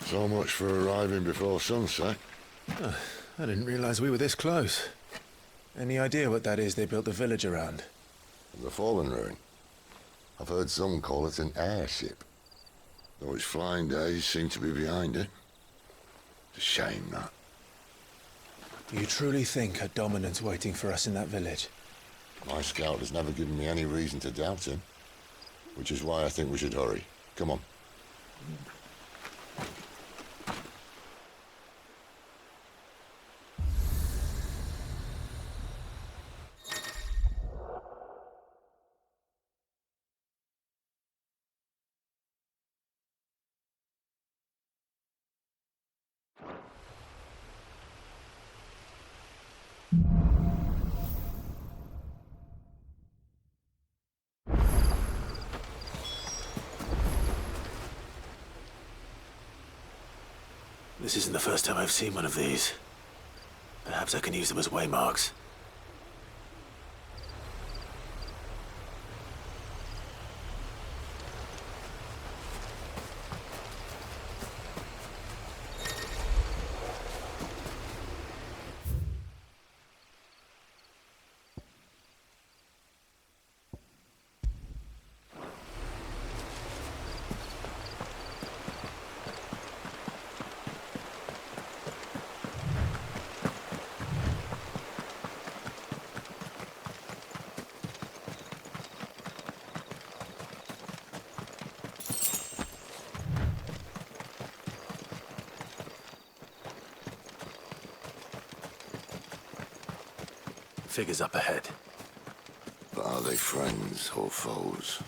So much for arriving before sunset. Oh, I didn't realize we were this close. Any idea what that is they built the village around? The fallen ruin. I've heard some call it an airship. Though its flying days seem to be behind it. It's a shame, that. You truly think a dominant's waiting for us in that village? My scout has never given me any reason to doubt him. Which is why I think we should hurry. Come on. This isn't the first time I've seen one of these. Perhaps I can use them as waymarks. Figures up ahead. But are they friends or foes?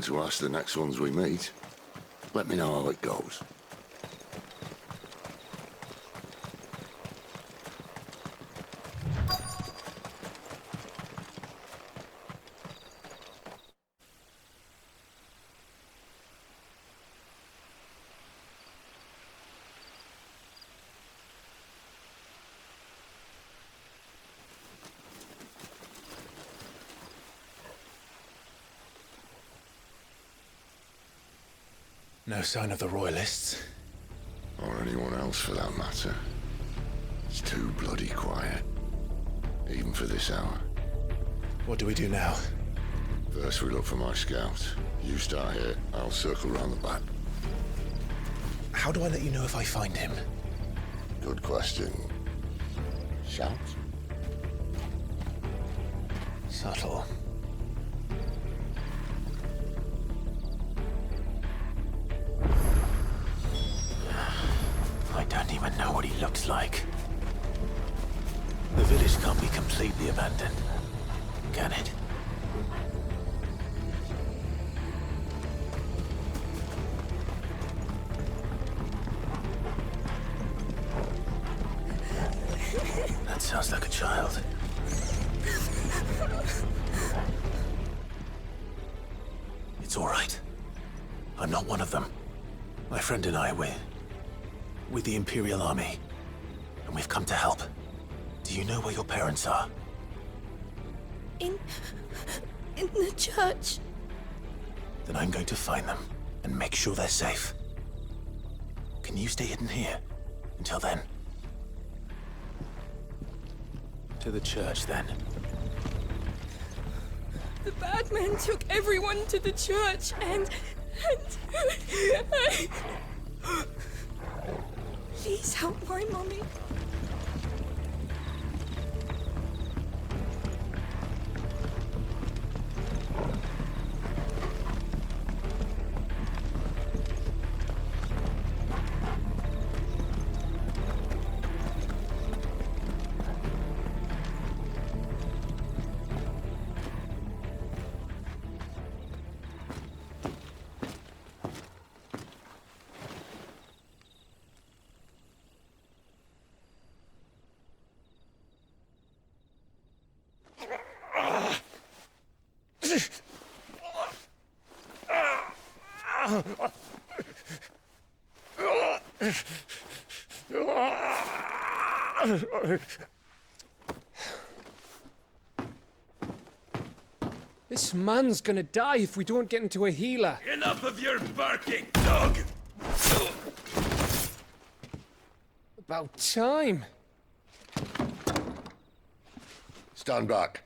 To ask the next ones we meet. Let me know how it goes. No sign of the Royalists. Or anyone else for that matter. It's too bloody quiet. Even for this hour. What do we do now? First we look for my scout. You start here, I'll circle round the back. How do I let you know if I find him? Good question. Shout? Subtle. I don't even know what he looks like. The village can't be completely abandoned, can it? That sounds like a child. It's all right. I'm not one of them. My friend and I, we're with the Imperial Army, and we've come to help. Do you know where your parents are? In the church. Then I'm going to find them and make sure they're safe. Can you stay hidden here until then? To the church, then. The bad men took everyone to the church and Please help my mommy. This man's gonna die if we don't get into a healer. Enough of your barking, dog! About time. Stand back.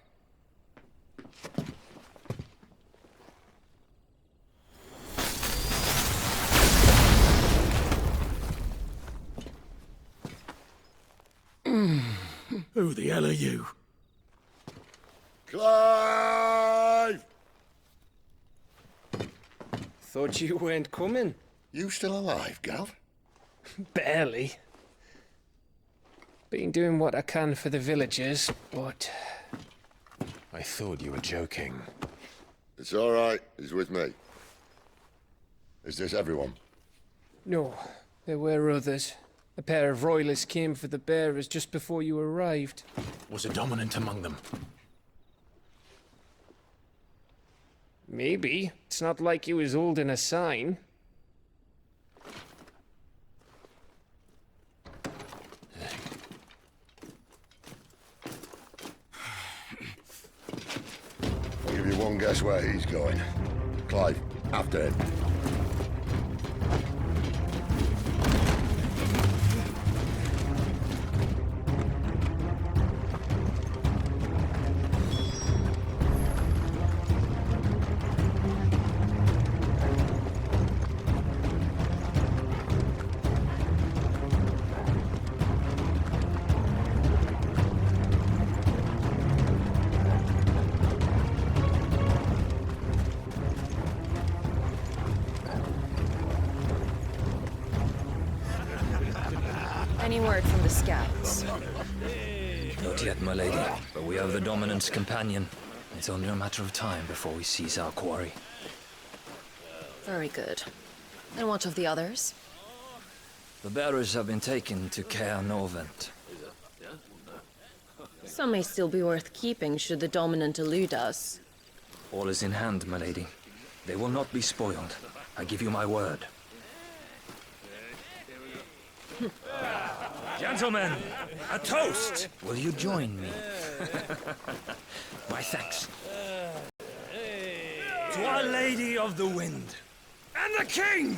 Who the hell are you? Clive! Thought you weren't coming. You still alive, Gav? Barely. Been doing what I can for the villagers, but... I thought you were joking. It's all right. He's with me. Is this everyone? No, there were others. A pair of royalists came for the bearers just before you arrived. Was a dominant among them? Maybe. It's not like he was holding a sign. I'll give you one guess where he's going. Clive, after him. Any word from the scouts? Not yet, my lady, but we have the Dominant's companion. It's only a matter of time before we seize our quarry. Very good. And what of the others? The bearers have been taken to Caer Novent. Some may still be worth keeping should the Dominant elude us. All is in hand, my lady. They will not be spoiled. I give you my word. Gentlemen, a toast! Will you join me? My thanks. To Our Lady of the Wind. And the King!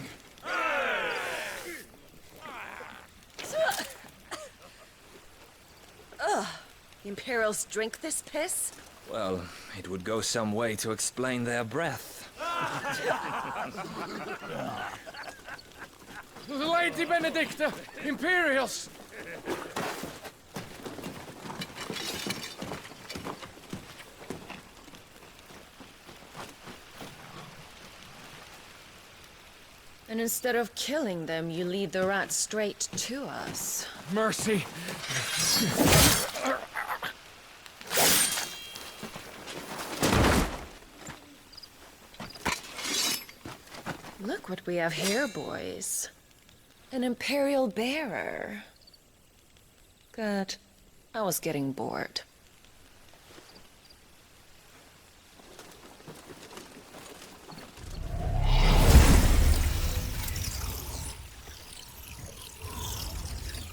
Ugh. The Imperials drink this piss? Well, it would go some way to explain their breath. Lady Benedicta! Imperials! And instead of killing them, you lead the rats straight to us. Mercy! Look what we have here, boys. An Imperial bearer. Good. I was getting bored.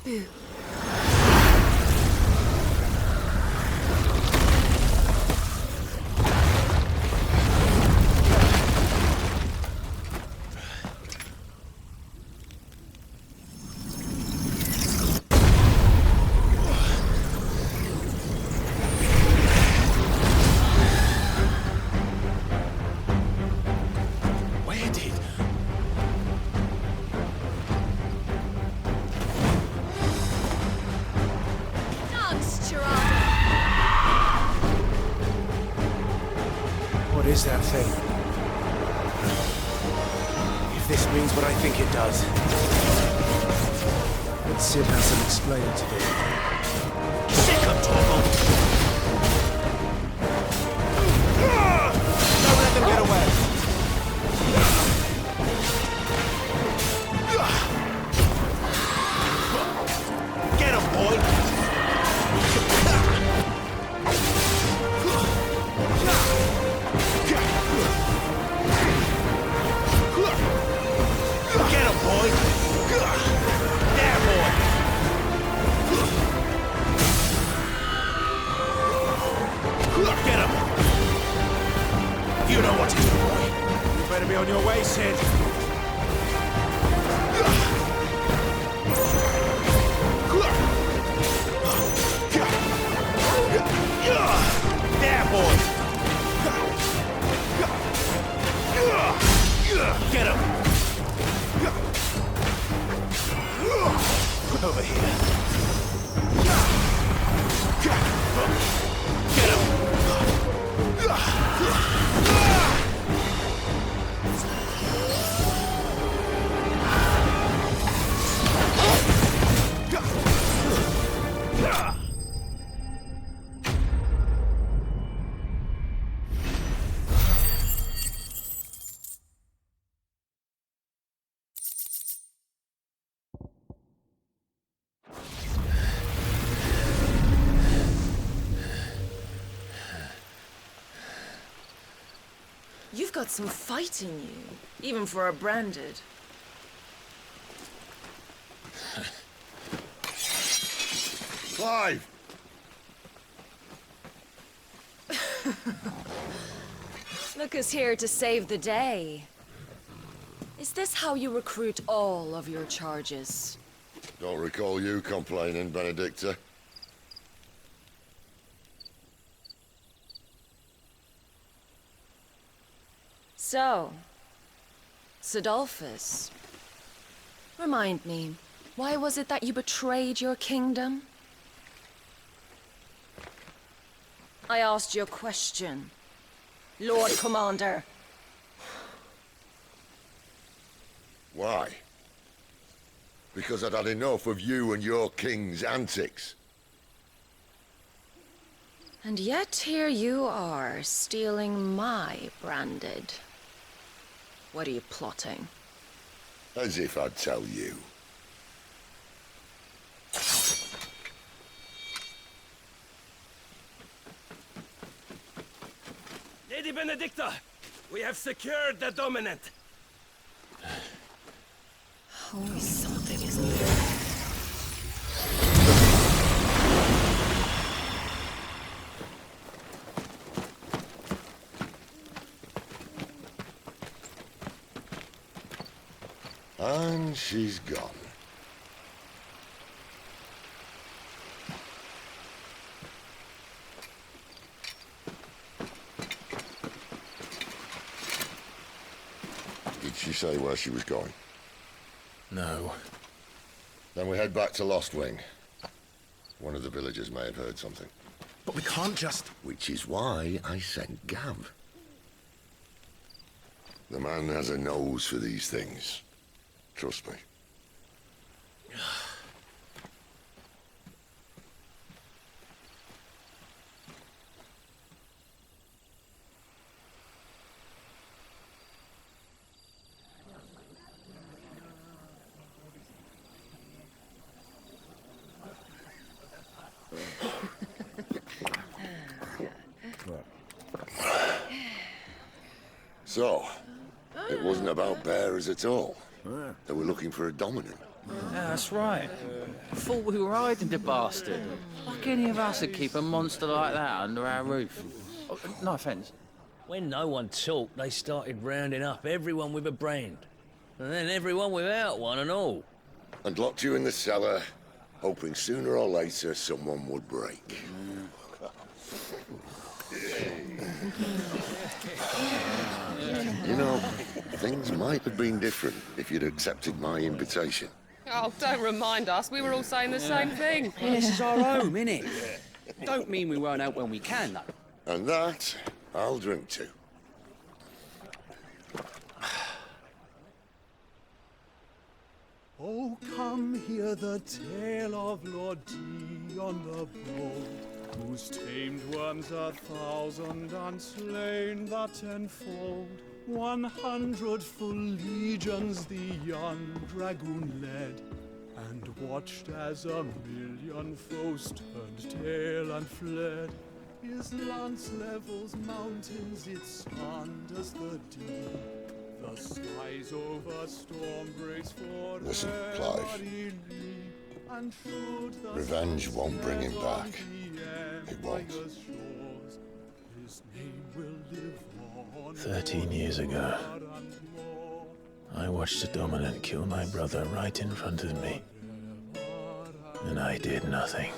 Boo. Where did... What is that thing? If this means what I think it does, then Sid has some explaining to do. Sick of Torval! Don't let them get away! Get him, boy! You know what to do, boy. You better be on your way, Sid. There, boy. Get him. Over here. Get him. You've got some fight in you, even for a branded. Clive! Look who's here to save the day. Is this how you recruit all of your charges? Don't recall you complaining, Benedicta. So, Sidolphus, remind me, why was it that you betrayed your kingdom? I asked you a question, Lord Commander. Why? Because I'd had enough of you and your king's antics. And yet here you are, stealing my branded. What are you plotting? As if I'd tell you. Lady Benedicta, we have secured the dominant. Always something, isn't there? And she's gone. Did she say where she was going? No. Then we head back to Lost Wing. One of the villagers may have heard something. But we can't just... Which is why I sent Gav. The man has a nose for these things. Trust me. So, it wasn't about bearers at all. They were looking for a dominant. Yeah, that's right. Thought we were hiding the bastard. Like any of us would keep a monster like that under our roof. Oh, no offence. When no one talked, they started rounding up everyone with a brand. And then everyone without one and all. And locked you in the cellar, hoping sooner or later someone would break. You know, things might have been different if you'd accepted my invitation. Oh, don't remind us. We were all saying the same thing. Well, this is our home, innit? Don't mean we won't help when we can, though. And that, I'll drink to. Oh, come hear the tale of Lord Dion the Bold, whose tamed worms 1,000 and slain the tenfold. 100 full legions the young dragoon led, and watched as 1,000,000 foes turned tail and fled. His lance levels mountains, it slanders the deep. The skies over storm breaks for Listen, Clive. Revenge won't bring him back. It won't. His name will live on. 13 years ago, I watched the Dominant kill my brother right in front of me. And I did nothing.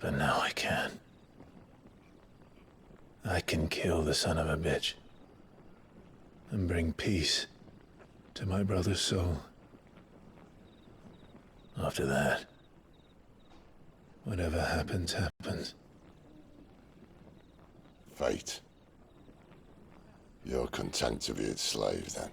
But now I can. I can kill the son of a bitch. And bring peace to my brother's soul. After that, whatever happens, happens. Fate. You're content to be its slave, then?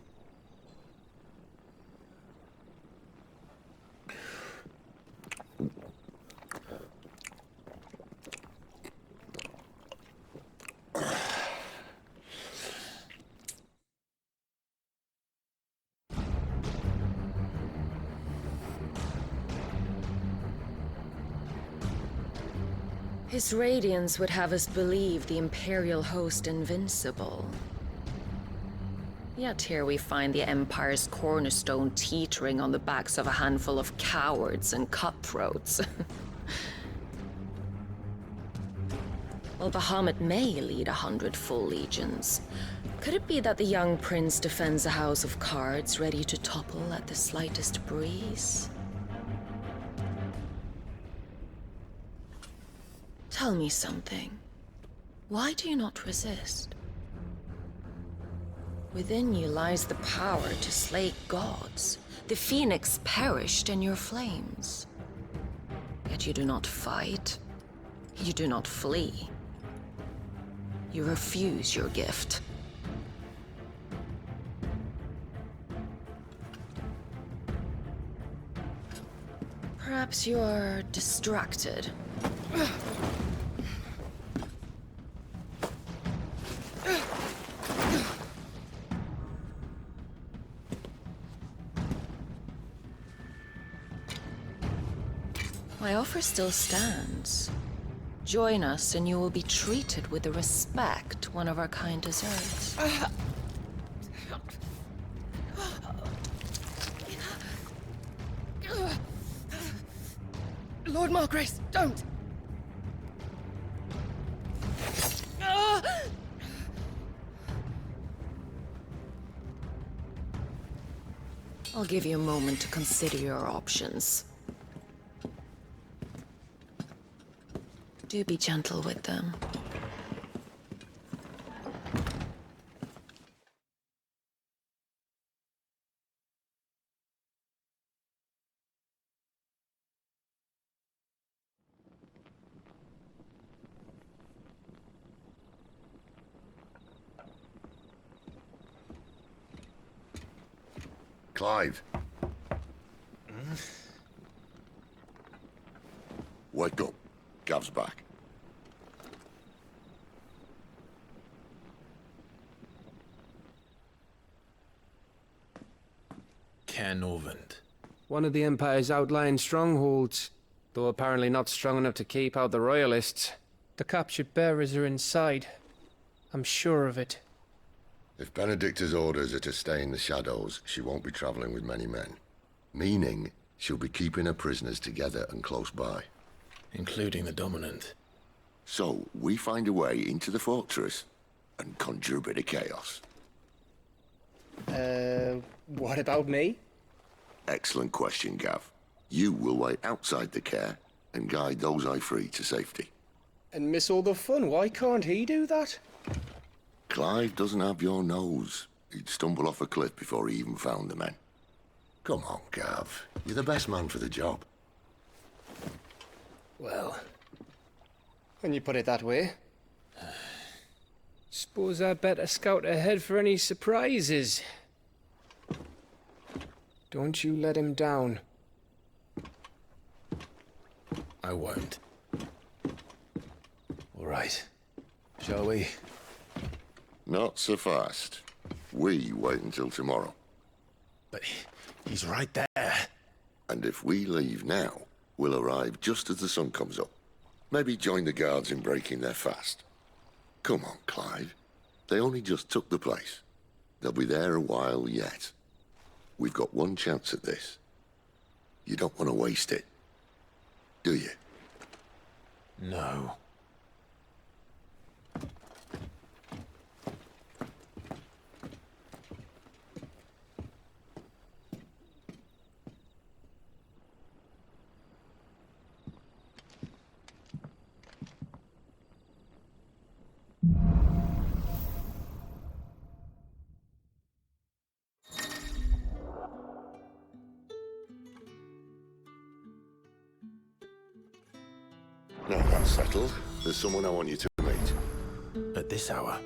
His radiance would have us believe the Imperial host invincible. Yet here we find the Empire's cornerstone teetering on the backs of a handful of cowards and cutthroats. Well, Bahamut may lead 100 full legions. Could it be that the young prince defends a house of cards ready to topple at the slightest breeze? Tell me something. Why do you not resist? Within you lies the power to slay gods. The phoenix perished in your flames. Yet you do not fight. You do not flee. You refuse your gift. Perhaps you're distracted. My offer still stands. Join us and you will be treated with the respect one of our kind deserves. Lord Margrace, don't! I'll give you a moment to consider your options. Do be gentle with them. Clive. Wake up. Gav's back. Canorvent. One of the Empire's outlying strongholds, though apparently not strong enough to keep out the Royalists. The captured bearers are inside. I'm sure of it. If Benedicta's orders are to stay in the shadows, she won't be traveling with many men. Meaning, she'll be keeping her prisoners together and close by. Including the Dominant. So, we find a way into the fortress and conjure a bit of chaos. What about me? Excellent question, Gav. You will wait outside the care and guide those I free to safety. And miss all the fun. Why can't he do that? Clive doesn't have your nose. He'd stumble off a cliff before he even found the men. Come on, Gav. You're the best man for the job. Well, when you put it that way. Suppose I'd better scout ahead for any surprises. Don't you let him down. I won't. All right. Shall we? Not so fast. We wait until tomorrow. But he's right there. And if we leave now, we'll arrive just as the sun comes up. Maybe join the guards in breaking their fast. Come on, Clive. They only just took the place. They'll be there a while yet. We've got one chance at this. You don't want to waste it, do you? No. Now that's settled, there's someone I want you to meet. At this hour?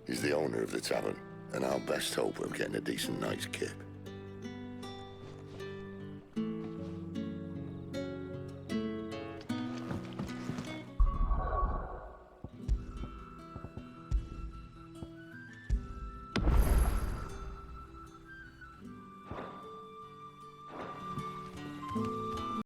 He's the owner of the tavern, and our best hope of getting a decent night's kip.